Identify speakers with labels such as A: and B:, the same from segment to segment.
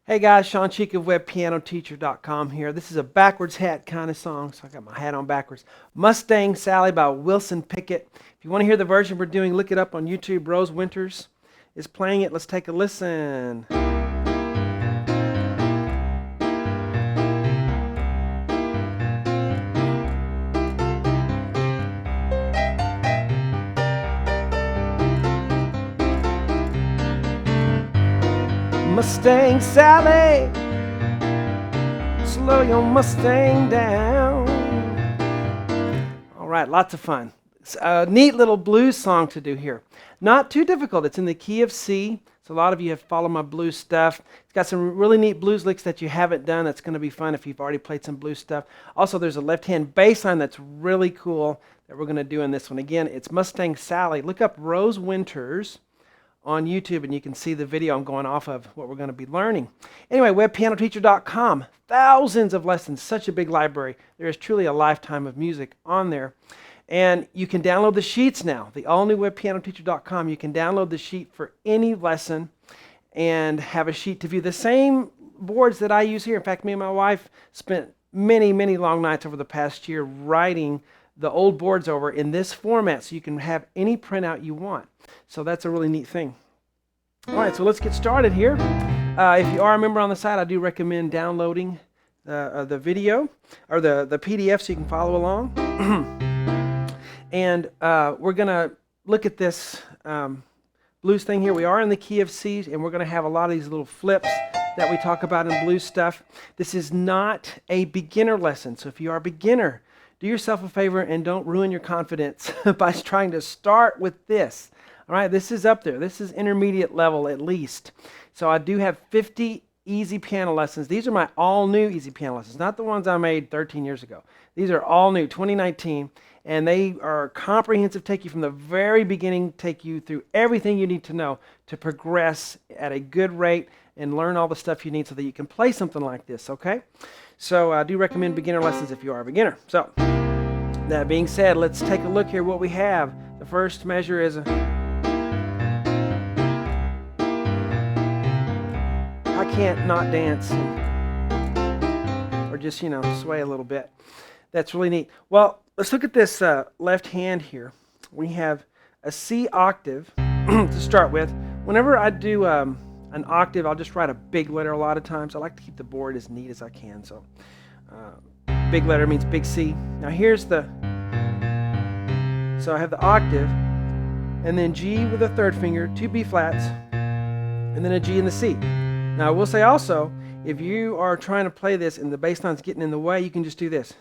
A: Hey guys, Shawn of webpianoteacher.com here. This is a backwards hat kind of song, so I got my hat on backwards. Mustang Sally by Wilson Picket. If you want to hear the version we're doing, look it up on YouTube. Rose Winters is playing it. Let's take a listen. Mustang Sally, slow your Mustang down. All right, lots of fun. It's a neat little blues song to do here. Not too difficult. It's in the key of C. So a lot of you have followed my blues stuff. It's got some really neat blues licks that you haven't done. That's going to be fun if you've already played some blues stuff. Also, there's a left-hand bass line that's really cool that we're going to do in this one. Again, it's Mustang Sally. Look up Rose Winters on YouTube, and you can see the video I'm going off of, what we're going to be learning. Anyway, webpianoteacher.com, thousands of lessons, such a big library. There is truly a lifetime of music on there. And you can download the sheets now, the all-new webpianoteacher.com. You can download the sheet for any lesson and have a sheet to view. The same boards that I use here. In fact, me and my wife spent many, many long nights over the past year writing the old boards over in this format so you can have any printout you want. So that's a really neat thing. All right, so let's get started here. If you are a member on the site, I do recommend downloading the video or the PDF so you can follow along. And we're going to look at this blues thing here. We are in the key of C, and we're going to have a lot of these little flips that we talk about in blues stuff. This is not a beginner lesson, so if you are a beginner, do yourself a favor and don't ruin your confidence by trying to start with this. All right, this is up there. This is intermediate level at least. So I do have 50 easy piano lessons. These are my all-new easy piano lessons, not the ones I made 13 years ago. These are all new, 2019, and they are comprehensive, take you from the very beginning, take you through everything you need to know to progress at a good rate and learn all the stuff you need so that you can play something like this, okay? So I do recommend beginner lessons if you are a beginner. So that being said, let's take a look here what we have. The first measure is I can't not dance or just, sway a little bit. That's really neat. Well, let's look at this left hand here. We have a C octave to start with. Whenever I do an octave, I'll just write a big letter a lot of times. I like to keep the board as neat as I can. So big letter means big C. Now here's so I have the octave, and then G with the third finger, two B flats, and then a G and the C. Now I will say also, if you are trying to play this and the bass line's getting in the way, you can just do this.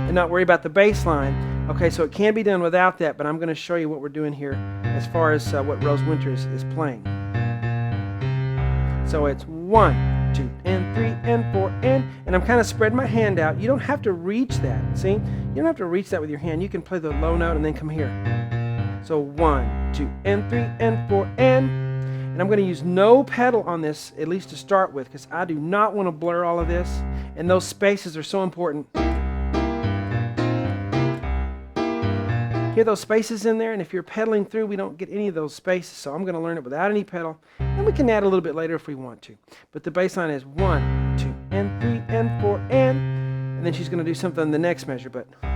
A: And not worry about the bass line. Okay, so it can be done without that, but I'm going to show you what we're doing here as far as what Rose Winters is playing. So it's 1, 2, and 3, and 4, and I'm kind of spreading my hand out. You don't have to reach that, see? You don't have to reach that with your hand. You can play the low note and then come here. So 1, 2, and 3, and 4, and I'm going to use no pedal on this, at least to start with, because I do not want to blur all of this, and those spaces are so important. Hear those spaces in there, and if you're pedaling through, we don't get any of those spaces, so I'm going to learn it without any pedal, and we can add a little bit later if we want to. But the bass line is 1, 2, and 3, and 4, and then she's going to do something in the next measure, but all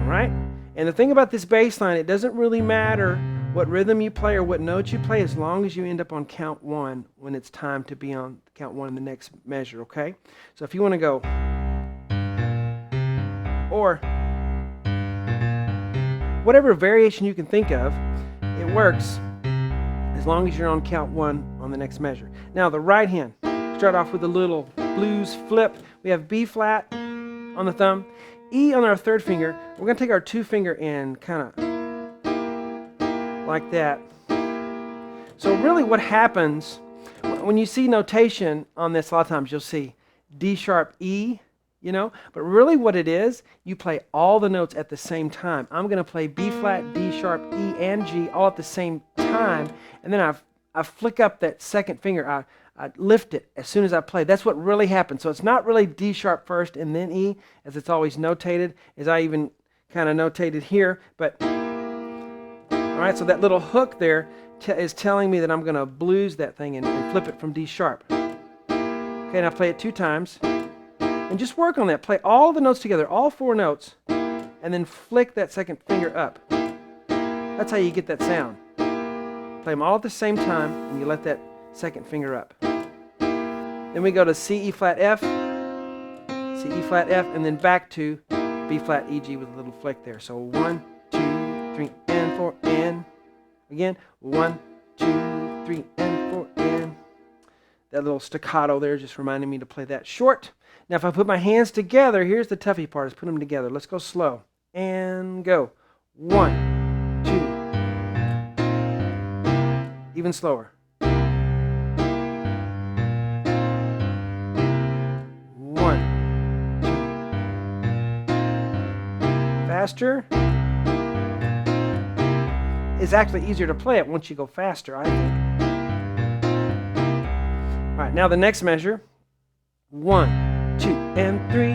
A: right. And the thing about this bass line, it doesn't really matter what rhythm you play or what notes you play as long as you end up on count 1 when it's time to be on count 1 in the next measure, okay? So if you want to go or whatever variation you can think of, it works as long as you're on count 1 on the next measure. Now the right hand, start off with a little blues flip. We have B flat on the thumb, E on our third finger. We're going to take our 2 finger and kind of like that. So really what happens when you see notation on this, a lot of times you'll see D sharp E, but really what it is, you play all the notes at the same time. I'm going to play B flat, D sharp, E, and G all at the same time, and then I flick up that second finger. I lift it as soon as I play. That's what really happens. So it's not really D sharp first and then E, as it's always notated, as I even kind of notated here, but all right, so that little hook there is telling me that I'm going to blues that thing and flip it from D sharp. Okay, now play it 2 times, and just work on that. Play all the notes together, all 4 notes, and then flick that second finger up. That's how you get that sound. Play them all at the same time, and you let that second finger up. Then we go to C, E flat, F, C, E flat, F, and then back to B flat, E, G with a little flick there. So 1, 2, 3, and 4, and again, 1, 2, 3, and 4, and that little staccato there just reminding me to play that short. Now if I put my hands together, here's the toughy part, is put them together. Let's go slow, and go. 1, 2, even slower. 1, 2. Faster. It's actually easier to play it once you go faster, I think. All right, now the next measure. 1, 2, and 3,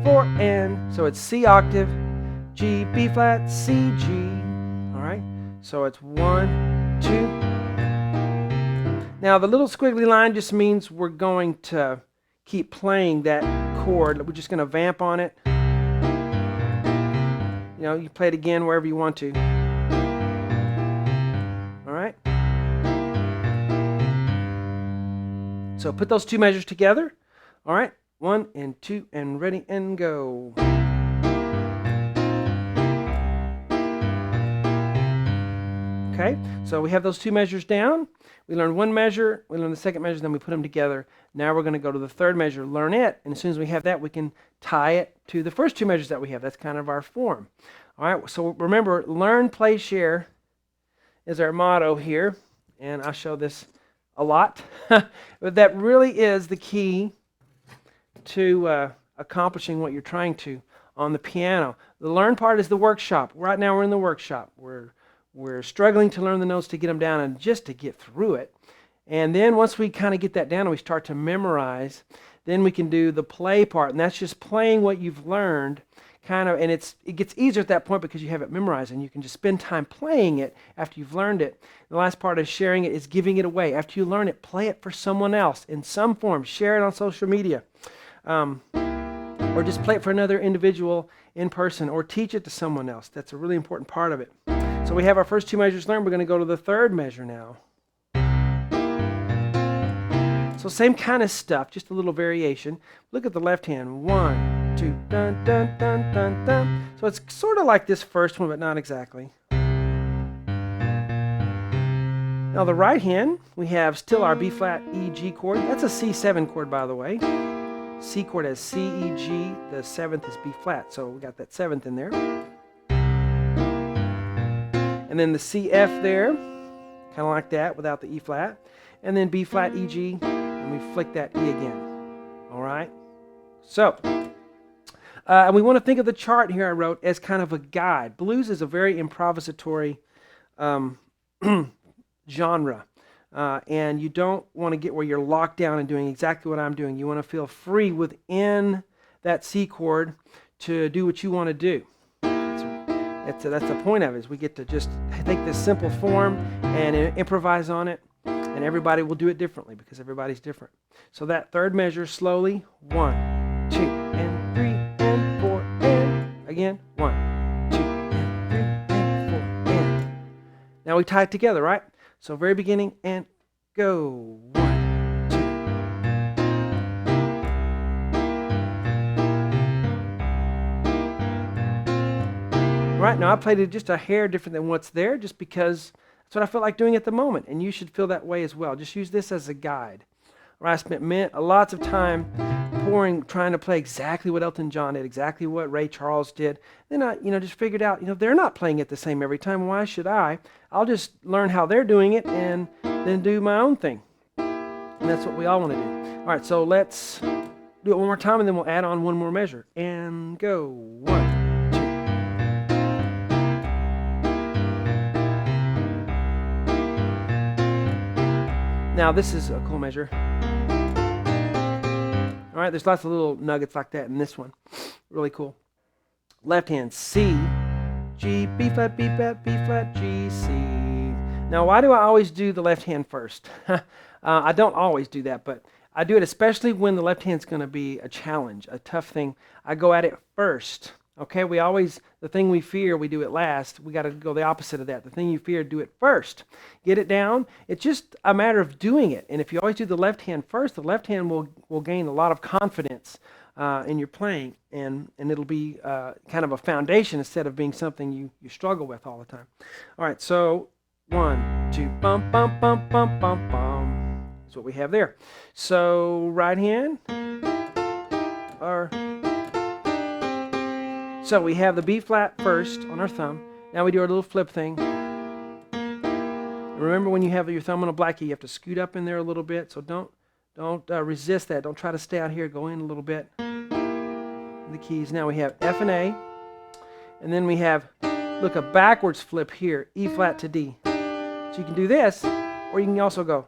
A: 4, and so it's C octave, G, B flat, C, G. All right, so it's 1, 2. Now the little squiggly line just means we're going to keep playing that chord. We're just going to vamp on it. You know, you play it again wherever you want to. All right. So put those 2 measures together. All right. 1 and 2 and ready and go. Okay, so we have those 2 measures down. We learned 1 measure, we learned the second measure, then we put them together. Now we're going to go to the 3rd measure, learn it, and as soon as we have that, we can tie it to the first 2 measures that we have. That's kind of our form. All right, so remember, learn, play, share is our motto here, and I'll show this a lot. But that really is the key to accomplishing what you're trying to on the piano. The learn part is the workshop. Right now we're in the workshop. We're struggling to learn the notes to get them down and just to get through it. And then once we kind of get that down and we start to memorize, then we can do the play part. And that's just playing what you've learned, kind of, and it gets easier at that point because you have it memorized and you can just spend time playing it after you've learned it. The last part of sharing it is giving it away. After you learn it, play it for someone else in some form. Share it on social media. Or just play it for another individual in person, or teach it to someone else. That's a really important part of it. So we have our first 2 measures learned. We're going to go to the 3rd measure now. So same kind of stuff, just a little variation. Look at the left hand. 1, 2, dun, dun, dun, dun, dun. So it's sort of like this first one, but not exactly. Now the right hand, we have still our B flat, E, G chord. That's a C7 chord, by the way. C chord has C, E, G. The 7th is B flat, so we got that 7th in there. And then the C, F there, kind of like that without the E flat. And then B flat, E, G, and we flick that E again. All right? So, and we want to think of the chart here I wrote as kind of a guide. Blues is a very improvisatory genre. And you don't want to get where you're locked down and doing exactly what I'm doing. You want to feel free within that C chord to do what you want to do. That's the point of it, is we get to just take this simple form and improvise on it, and everybody will do it differently because everybody's different. So that 3rd measure, slowly, 1, 2, and 3, and 4, and again, 1, 2, and 3, and 4, and. Now we tie it together, right? So very beginning, and go. 1, 2. All right, now I played it just a hair different than what's there, just because that's what I felt like doing at the moment, and you should feel that way as well. Just use this as a guide. All right, I spent lots of time trying to play exactly what Elton John did, exactly what Ray Charles did. Then I, just figured out, they're not playing it the same every time. Why should I? I'll just learn how they're doing it and then do my own thing. And that's what we all want to do. All right, so let's do it one more time, and then we'll add on 1 more measure. And go. 1, 2. Now this is a cool measure. All right, there's lots of little nuggets like that in this one. Really cool. Left hand, C, G, B flat, B flat, B flat, G, C. Now, why do I always do the left hand first? I don't always do that, but I do it especially when the left hand's going to be a challenge, a tough thing. I go at it first. Okay, the thing we fear, we do it last. We got to go the opposite of that. The thing you fear, do it first. Get it down. It's just a matter of doing it. And if you always do the left hand first, the left hand will gain a lot of confidence in your playing, and it'll be kind of a foundation instead of being something you struggle with all the time. All right, so 1, 2, bum, bum, bum, bum, bum, bum. That's what we have there. So right hand, so we have the B flat first on our thumb. Now we do our little flip thing. Remember, when you have your thumb on a black key, you have to scoot up in there a little bit. So don't resist that. Don't try to stay out here. Go in a little bit. The keys. Now we have F and A, and then we have, look, a backwards flip here, E flat to D. So you can do this, or you can also go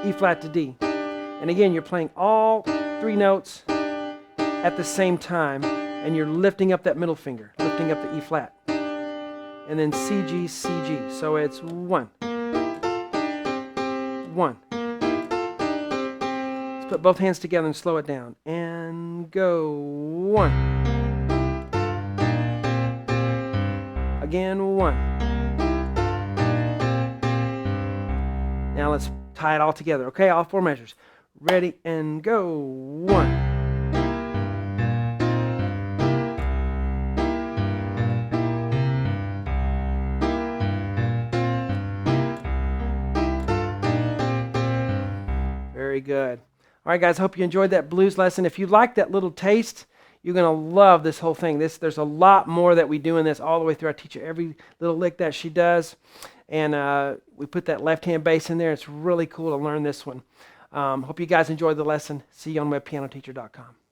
A: E flat to D. And again, you're playing all 3 notes at the same time, and you're lifting up that middle finger, lifting up the E flat. And then C, G, C, G. So it's 1, 1. Let's put both hands together and slow it down. And go 1. Again, 1. Now let's tie it all together, okay? All 4 measures. Ready, and go 1. Very good. All right, guys, hope you enjoyed that blues lesson. If you like that little taste, you're going to love this whole thing. There's a lot more that we do in this all the way through. I teach you every little lick that she does. And we put that left-hand bass in there. It's really cool to learn this one. Hope you guys enjoyed the lesson. See you on webpianoteacher.com.